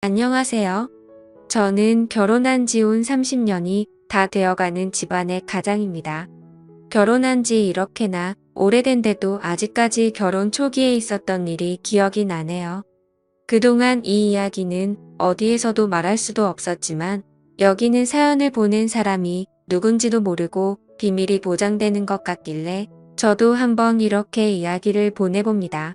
안녕하세요. 저는 결혼한 지 온 30년이 다 되어가는 집안의 가장입니다. 결혼한 지 이렇게나 오래된데도 아직까지 결혼 초기에 있었던 일이 기억이 나네요. 그동안 이 이야기는 어디에서도 말할 수도 없었지만 여기는 사연을 보낸 사람이 누군지도 모르고 비밀이 보장되는 것 같길래 저도 한번 이렇게 이야기를 보내봅니다.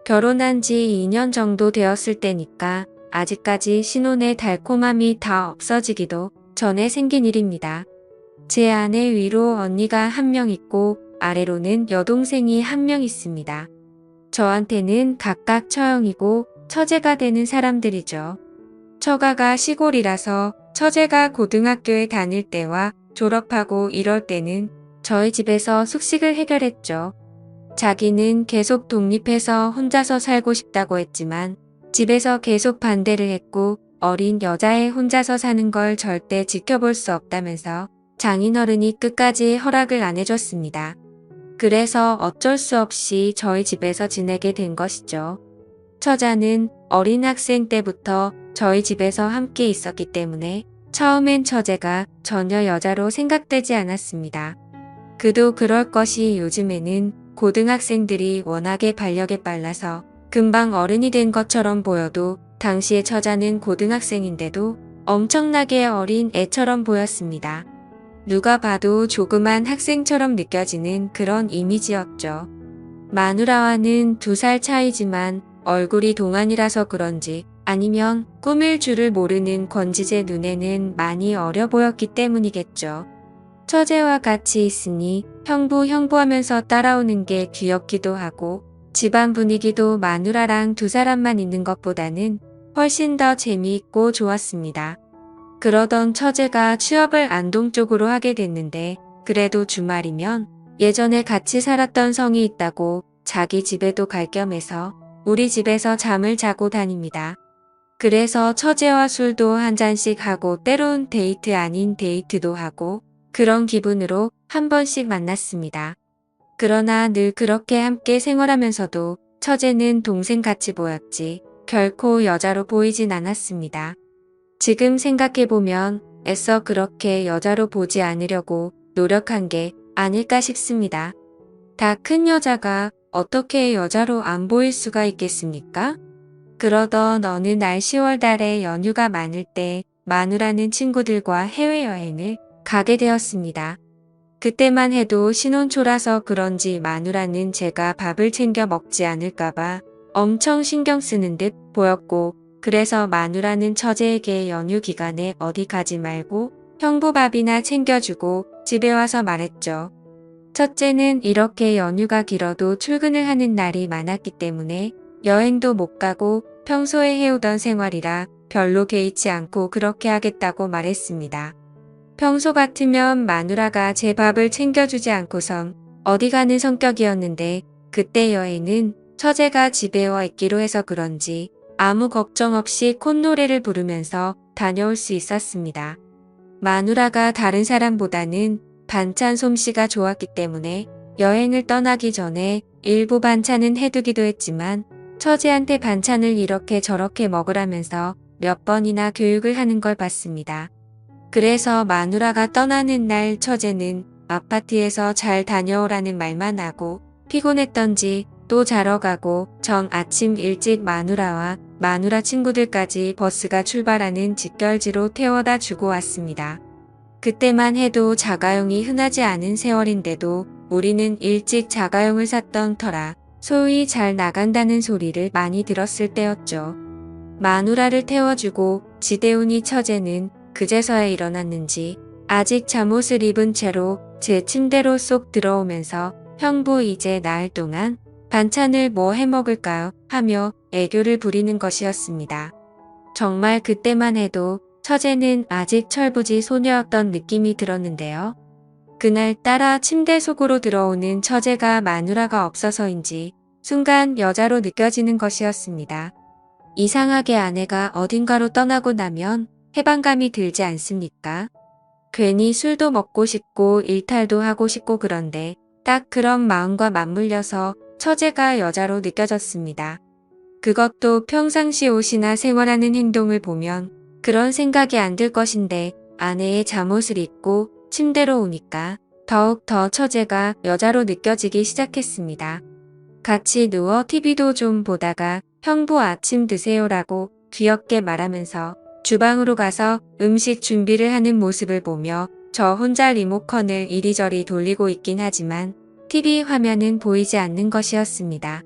결혼한 지 2년 정도 되었을 때니까 아직까지 신혼의 달콤함이 다 없어지기도 전에 생긴 일입니다. 제 아내 위로 언니가 한 명 있고 아래로는 여동생이 한 명 있습니다. 저한테는 각각 처형이고 처제가 되는 사람들이죠. 처가가 시골이라서 처제가 고등학교에 다닐 때와 졸업하고 이럴 때는 저희 집에서 숙식을 해결했죠. 자기는 계속 독립해서 혼자서 살고 싶다고 했지만 집에서 계속 반대를 했고 어린 여자애 혼자서 사는 걸 절대 지켜볼 수 없다면서 장인어른이 끝까지 허락을 안 해줬습니다. 그래서 어쩔 수 없이 저희 집에서 지내게 된 것이죠. 처자는 어린 학생 때부터 저희 집에서 함께 있었기 때문에 처음엔 처제가 전혀 여자로 생각되지 않았습니다. 그도 그럴 것이 요즘에는 고등학생들이 워낙에 발력에 빨라서 금방 어른이 된 것처럼 보여도 당시의 처자는 고등학생인데도 엄청나게 어린 애처럼 보였습니다. 누가 봐도 조그만 학생처럼 느껴지는 그런 이미지였죠. 마누라와는 2살 차이지만 얼굴이 동안이라서 그런지 아니면 꾸밀 줄을 모르는 권지제 눈에는 많이 어려 보였기 때문이겠죠. 처제와 같이 있으니 형부하면서 따라오는 게 귀엽기도 하고 집안 분위기도 마누라랑 2사람만 있는 것보다는 훨씬 더 재미있고 좋았습니다. 그러던 처제가 취업을 안동 쪽으로 하게 됐는데 그래도 주말이면 예전에 같이 살았던 성이 있다고 자기 집에도 갈 겸해서 우리 집에서 잠을 자고 다닙니다. 그래서 처제와 술도 한 잔씩 하고 때론 데이트 아닌 데이트도 하고 그런 기분으로 한 번씩 만났습니다. 그러나 늘 그렇게 함께 생활하면서도 처제는 동생같이 보였지 결코 여자로 보이진 않았습니다. 지금 생각해보면 애써 그렇게 여자로 보지 않으려고 노력한 게 아닐까 싶습니다. 다 큰 여자가 어떻게 여자로 안 보일 수가 있겠습니까? 그러던 어느 날 10월 달에 연휴가 많을 때 마누라는 친구들과 해외여행을 가게 되었습니다. 그때만 해도 신혼초라서 그런지 마누라는 제가 밥을 챙겨 먹지 않을까봐 엄청 신경 쓰는 듯 보였고 그래서 마누라는 처제에게 연휴 기간에 어디 가지 말고 형부 밥이나 챙겨주고 집에 와서 말했죠. 첫째는 이렇게 연휴가 길어도 출근을 하는 날이 많았기 때문에 여행도 못 가고 평소에 해오던 생활이라 별로 개의치 않고 그렇게 하겠다고 말했습니다. 평소 같으면 마누라가 제 밥을 챙겨주지 않고선 어디 가는 성격이었는데 그때 여행은 처제가 집에 와 있기로 해서 그런지 아무 걱정 없이 콧노래를 부르면서 다녀올 수 있었습니다. 마누라가 다른 사람보다는 반찬 솜씨가 좋았기 때문에 여행을 떠나기 전에 일부 반찬은 해두기도 했지만 처제한테 반찬을 이렇게 저렇게 먹으라면서 몇 번이나 교육을 하는 걸 봤습니다. 그래서 마누라가 떠나는 날 처제는 아파트에서 잘 다녀오라는 말만 하고 피곤했던지 또 자러 가고 정 아침 일찍 마누라와 마누라 친구들까지 버스가 출발하는 직결지로 태워다 주고 왔습니다. 그때만 해도 자가용이 흔하지 않은 세월인데도 우리는 일찍 자가용을 샀던 터라 소위 잘 나간다는 소리를 많이 들었을 때였죠. 마누라를 태워주고 지대훈이 처제는 그제서야 일어났는지 아직 잠옷을 입은 채로 제 침대로 쏙 들어오면서 형부 이제 나흘 동안 반찬을 뭐 해먹을까요? 하며 애교를 부리는 것이었습니다. 정말 그때만 해도 처제는 아직 철부지 소녀였던 느낌이 들었는데요. 그날따라 침대 속으로 들어오는 처제가 마누라가 없어서인지 순간 여자로 느껴지는 것이었습니다. 이상하게 아내가 어딘가로 떠나고 나면 해방감이 들지 않습니까? 괜히 술도 먹고 싶고 일탈도 하고 싶고 그런데 딱 그런 마음과 맞물려서 처제가 여자로 느껴졌습니다. 그것도 평상시 옷이나 생활하는 행동을 보면 그런 생각이 안 들 것인데 아내의 잠옷을 입고 침대로 오니까 더욱 더 처제가 여자로 느껴지기 시작했습니다. 같이 누워 TV도 좀 보다가 형부 아침 드세요라고 귀엽게 말하면서 주방으로 가서 음식 준비를 하는 모습을 보며 저 혼자 리모컨을 이리저리 돌리고 있긴 하지만 TV 화면은 보이지 않는 것이었습니다.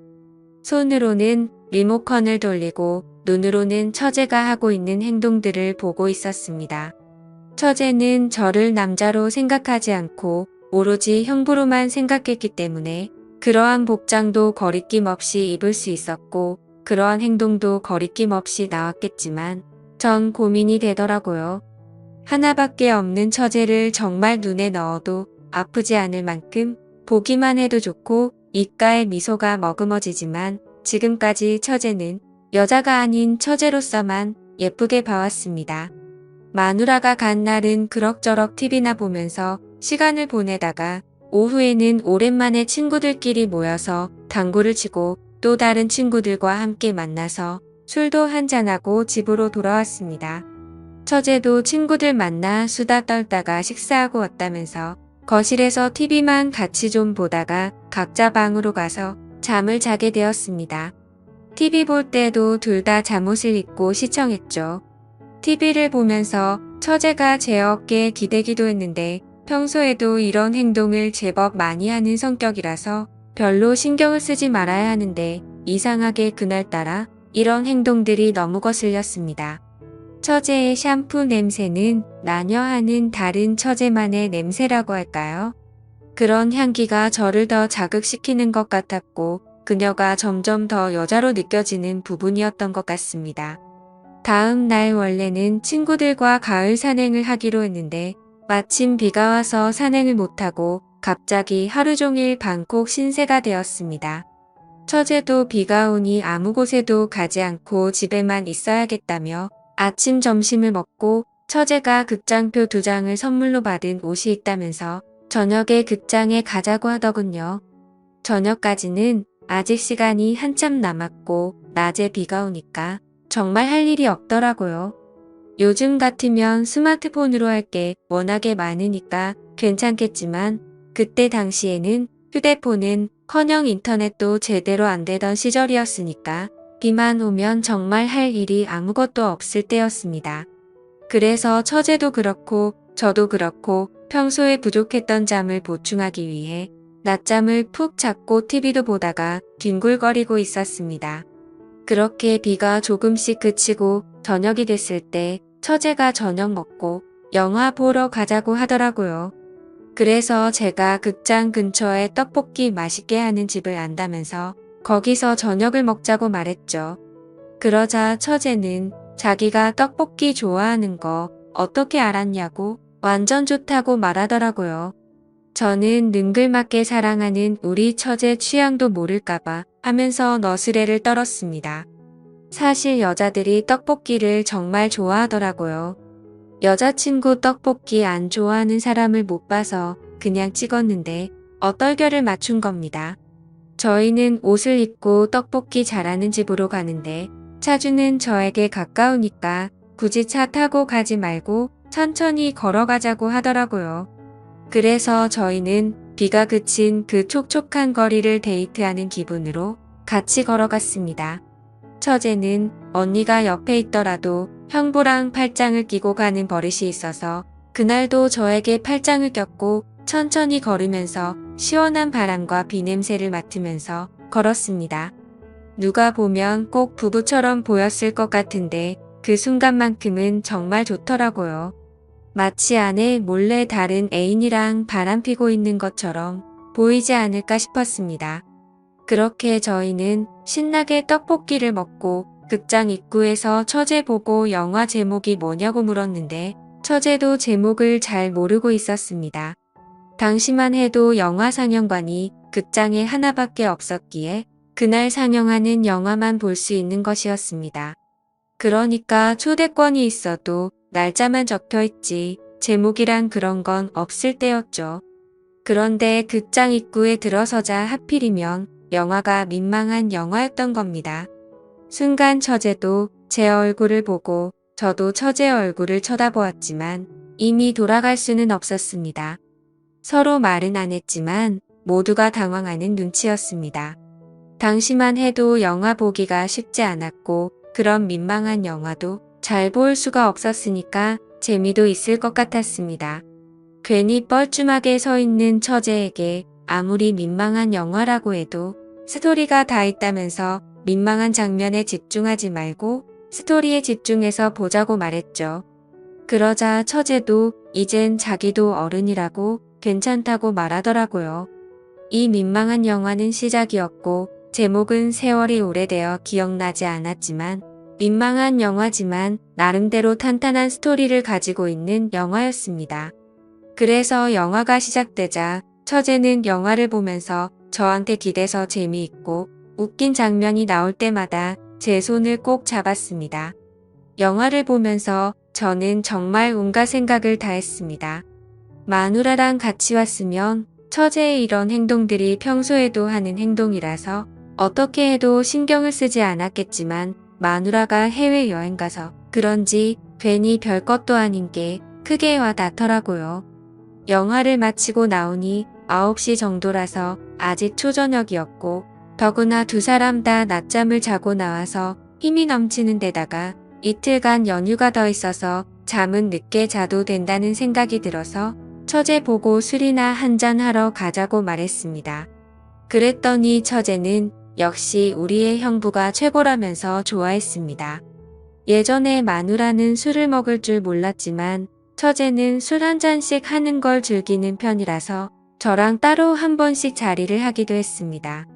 손으로는 리모컨을 돌리고 눈으로는 처제가 하고 있는 행동들을 보고 있었습니다. 처제는 저를 남자로 생각하지 않고 오로지 형부로만 생각했기 때문에 그러한 복장도 거리낌 없이 입을 수 있었고 그러한 행동도 거리낌 없이 나왔겠지만 전 고민이 되더라고요. 하나밖에 없는 처제를 정말 눈에 넣어도 아프지 않을 만큼 보기만 해도 좋고 입가에 미소가 머금어지지만 지금까지 처제는 여자가 아닌 처제로서만 예쁘게 봐왔습니다. 마누라가 간 날은 그럭저럭 TV나 보면서 시간을 보내다가 오후에는 오랜만에 친구들끼리 모여서 당구를 치고 또 다른 친구들과 함께 만나서 술도 한잔하고 집으로 돌아왔습니다. 처제도 친구들 만나 수다 떨다가 식사하고 왔다면서 거실에서 TV만 같이 좀 보다가 각자 방으로 가서 잠을 자게 되었습니다. TV 볼 때도 둘 다 잠옷을 입고 시청했죠. TV를 보면서 처제가 제 어깨에 기대기도 했는데 평소에도 이런 행동을 제법 많이 하는 성격이라서 별로 신경을 쓰지 말아야 하는데 이상하게 그날따라 이런 행동들이 너무 거슬렸습니다. 처제의 샴푸 냄새는 나녀와는 다른 처제만의 냄새라고 할까요? 그런 향기가 저를 더 자극시키는 것 같았고 그녀가 점점 더 여자로 느껴지는 부분이었던 것 같습니다. 다음 날 원래는 친구들과 가을 산행을 하기로 했는데 마침 비가 와서 산행을 못하고 갑자기 하루 종일 방콕 신세가 되었습니다. 처제도 비가 오니 아무 곳에도 가지 않고 집에만 있어야겠다며 아침 점심을 먹고 처제가 극장표 2장을 선물로 받은 옷이 있다면서 저녁에 극장에 가자고 하더군요. 저녁까지는 아직 시간이 한참 남았고 낮에 비가 오니까 정말 할 일이 없더라고요. 요즘 같으면 스마트폰으로 할 게 워낙에 많으니까 괜찮겠지만 그때 당시에는 휴대폰은 커녕 인터넷도 제대로 안 되던 시절이었으니까 비만 오면 정말 할 일이 아무것도 없을 때였습니다. 그래서 처제도 그렇고 저도 그렇고 평소에 부족했던 잠을 보충하기 위해 낮잠을 푹 잤고 TV도 보다가 뒹굴거리고 있었습니다. 그렇게 비가 조금씩 그치고 저녁이 됐을 때 처제가 저녁 먹고 영화 보러 가자고 하더라고요. 그래서 제가 극장 근처에 떡볶이 맛있게 하는 집을 안다면서 거기서 저녁을 먹자고 말했죠. 그러자 처제는 자기가 떡볶이 좋아하는 거 어떻게 알았냐고 완전 좋다고 말하더라고요. 저는 능글맞게 사랑하는 우리 처제 취향도 모를까봐 하면서 너스레를 떨었습니다. 사실 여자들이 떡볶이를 정말 좋아하더라고요. 여자친구 떡볶이 안 좋아하는 사람을 못 봐서 그냥 찍었는데 어떨결을 맞춘 겁니다. 저희는 옷을 입고 떡볶이 잘하는 집으로 가는데 차주는 저에게 가까우니까 굳이 차 타고 가지 말고 천천히 걸어가자고 하더라고요. 그래서 저희는 비가 그친 그 촉촉한 거리를 데이트하는 기분으로 같이 걸어갔습니다. 처제는 언니가 옆에 있더라도 형부랑 팔짱을 끼고 가는 버릇이 있어서 그날도 저에게 팔짱을 꼈고 천천히 걸으면서 시원한 바람과 비 냄새를 맡으면서 걸었습니다. 누가 보면 꼭 부부처럼 보였을 것 같은데 그 순간만큼은 정말 좋더라고요. 마치 안에 몰래 다른 애인이랑 바람피고 있는 것처럼 보이지 않을까 싶었습니다. 그렇게 저희는 신나게 떡볶이를 먹고 극장 입구에서 처제 보고 영화 제목이 뭐냐고 물었는데 처제도 제목을 잘 모르고 있었습니다. 당시만 해도 영화 상영관이 극장에 하나밖에 없었기에 그날 상영하는 영화만 볼 수 있는 것이었습니다. 그러니까 초대권이 있어도 날짜만 적혀있지 제목이란 그런 건 없을 때였죠. 그런데 극장 입구에 들어서자 하필이면 영화가 민망한 영화였던 겁니다. 순간 처제도 제 얼굴을 보고 저도 처제 얼굴을 쳐다보았지만 이미 돌아갈 수는 없었습니다. 서로 말은 안 했지만 모두가 당황하는 눈치였습니다. 당시만 해도 영화 보기가 쉽지 않았고 그런 민망한 영화도 잘 볼 수가 없었으니까 재미도 있을 것 같았습니다. 괜히 뻘쭘하게 서 있는 처제에게 아무리 민망한 영화라고 해도 스토리가 다 있다면서 민망한 장면에 집중하지 말고 스토리에 집중해서 보자고 말했죠. 그러자 처제도 이젠 자기도 어른이라고 괜찮다고 말하더라고요. 이 민망한 영화는 시작이었고 제목은 세월이 오래되어 기억나지 않았지만 민망한 영화지만 나름대로 탄탄한 스토리를 가지고 있는 영화였습니다. 그래서 영화가 시작되자 처제는 영화를 보면서 저한테 기대서 재미있고 웃긴 장면이 나올 때마다 제 손을 꼭 잡았습니다. 영화를 보면서 저는 정말 온갖 생각을 다 했습니다. 마누라랑 같이 왔으면 처제의 이런 행동들이 평소에도 하는 행동이라서 어떻게 해도 신경을 쓰지 않았겠지만 마누라가 해외여행 가서 그런지 괜히 별것도 아닌 게 크게 와 닿더라고요. 영화를 마치고 나오니 9시 정도라서 아직 초저녁이었고 더구나 두 사람 다 낮잠을 자고 나와서 힘이 넘치는 데다가 이틀간 연휴가 더 있어서 잠은 늦게 자도 된다는 생각이 들어서 처제 보고 술이나 한잔 하러 가자고 말했습니다. 그랬더니 처제는 역시 우리의 형부가 최고라면서 좋아했습니다. 예전에 마누라는 술을 먹을 줄 몰랐지만 처제는 술 한 잔씩 하는 걸 즐기는 편이라서 저랑 따로 한 번씩 자리를 하기도 했습니다.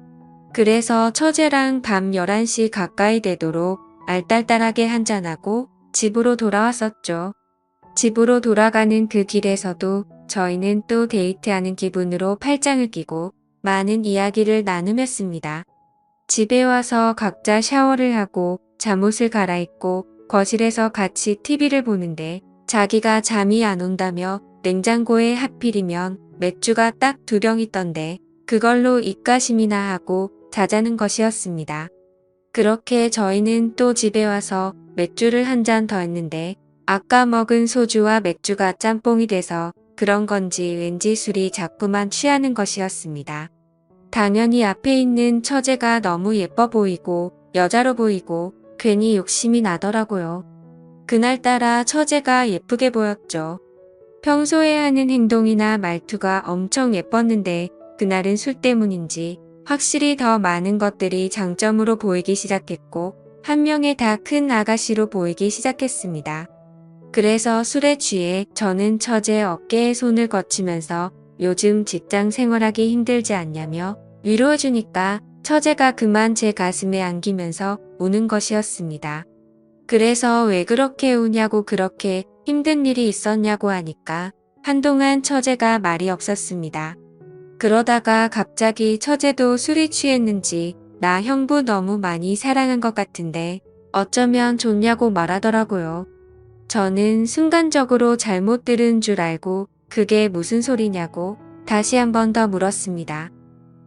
그래서 처제랑 밤 11시 가까이 되도록 알딸딸하게 한잔하고 집으로 돌아왔었죠. 집으로 돌아가는 그 길에서도 저희는 또 데이트하는 기분으로 팔짱을 끼고 많은 이야기를 나누었습니다. 집에 와서 각자 샤워를 하고 잠옷을 갈아입고 거실에서 같이 TV를 보는데 자기가 잠이 안 온다며 냉장고에 하필이면 맥주가 딱 2병 있던데 그걸로 입가심이나 하고 자자는 것이었습니다. 그렇게 저희는 또 집에 와서 맥주를 한 잔 더 했는데 아까 먹은 소주와 맥주가 짬뽕이 돼서 그런 건지 왠지 술이 자꾸만 취하는 것이었습니다. 당연히 앞에 있는 처제가 너무 예뻐 보이고 여자로 보이고 괜히 욕심이 나더라고요. 그날따라 처제가 예쁘게 보였죠. 평소에 하는 행동이나 말투가 엄청 예뻤는데 그날은 술 때문인지 확실히 더 많은 것들이 장점으로 보이기 시작했고 한 명의 다 큰 아가씨로 보이기 시작했습니다. 그래서 술에 취해 저는 처제 어깨에 손을 거치면서 요즘 직장 생활하기 힘들지 않냐며 위로해주니까 처제가 그만 제 가슴에 안기면서 우는 것이었습니다. 그래서 왜 그렇게 우냐고 그렇게 힘든 일이 있었냐고 하니까 한동안 처제가 말이 없었습니다. 그러다가 갑자기 처제도 술이 취했는지 나 형부 너무 많이 사랑한 것 같은데 어쩌면 좋냐고 말하더라고요. 저는 순간적으로 잘못 들은 줄 알고 그게 무슨 소리냐고 다시 한 번 더 물었습니다.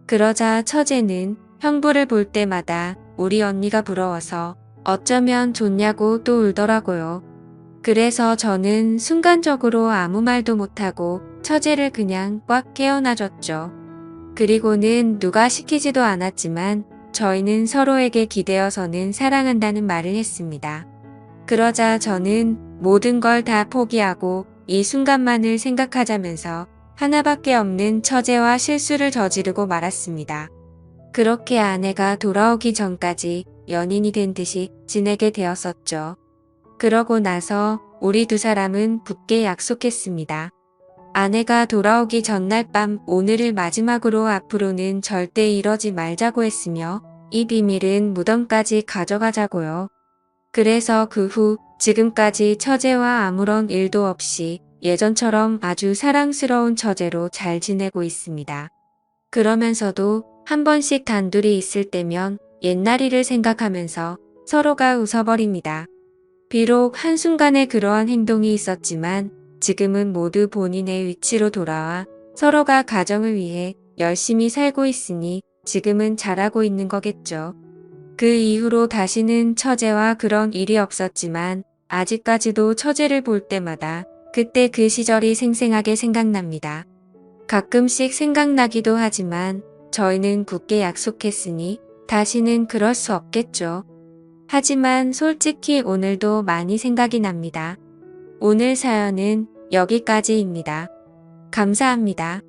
그러자 처제는 형부를 볼 때마다 우리 언니가 부러워서 어쩌면 좋냐고 또 울더라고요. 그래서 저는 순간적으로 아무 말도 못하고 처제를 그냥 꽉 깨어나줬죠. 그리고는 누가 시키지도 않았지만 저희는 서로에게 기대어서는 사랑한다는 말을 했습니다. 그러자 저는 모든 걸 다 포기하고 이 순간만을 생각하자면서 하나밖에 없는 처제와 실수를 저지르고 말았습니다. 그렇게 아내가 돌아오기 전까지 연인이 된 듯이 지내게 되었었죠. 그러고 나서 우리 두 사람은 굳게 약속했습니다. 아내가 돌아오기 전날 밤 오늘을 마지막으로 앞으로는 절대 이러지 말자고 했으며 이 비밀은 무덤까지 가져가자고요. 그래서 그 후 지금까지 처제와 아무런 일도 없이 예전처럼 아주 사랑스러운 처제로 잘 지내고 있습니다. 그러면서도 한 번씩 단둘이 있을 때면 옛날 일을 생각하면서 서로가 웃어버립니다. 비록 한순간에 그러한 행동이 있었지만 지금은 모두 본인의 위치로 돌아와 서로가 가정을 위해 열심히 살고 있으니 지금은 잘하고 있는 거겠죠. 그 이후로 다시는 처제와 그런 일이 없었지만 아직까지도 처제를 볼 때마다 그때 그 시절이 생생하게 생각납니다. 가끔씩 생각나기도 하지만 저희는 굳게 약속했으니 다시는 그럴 수 없겠죠. 하지만 솔직히 오늘도 많이 생각이 납니다. 오늘 사연은 여기까지입니다. 감사합니다.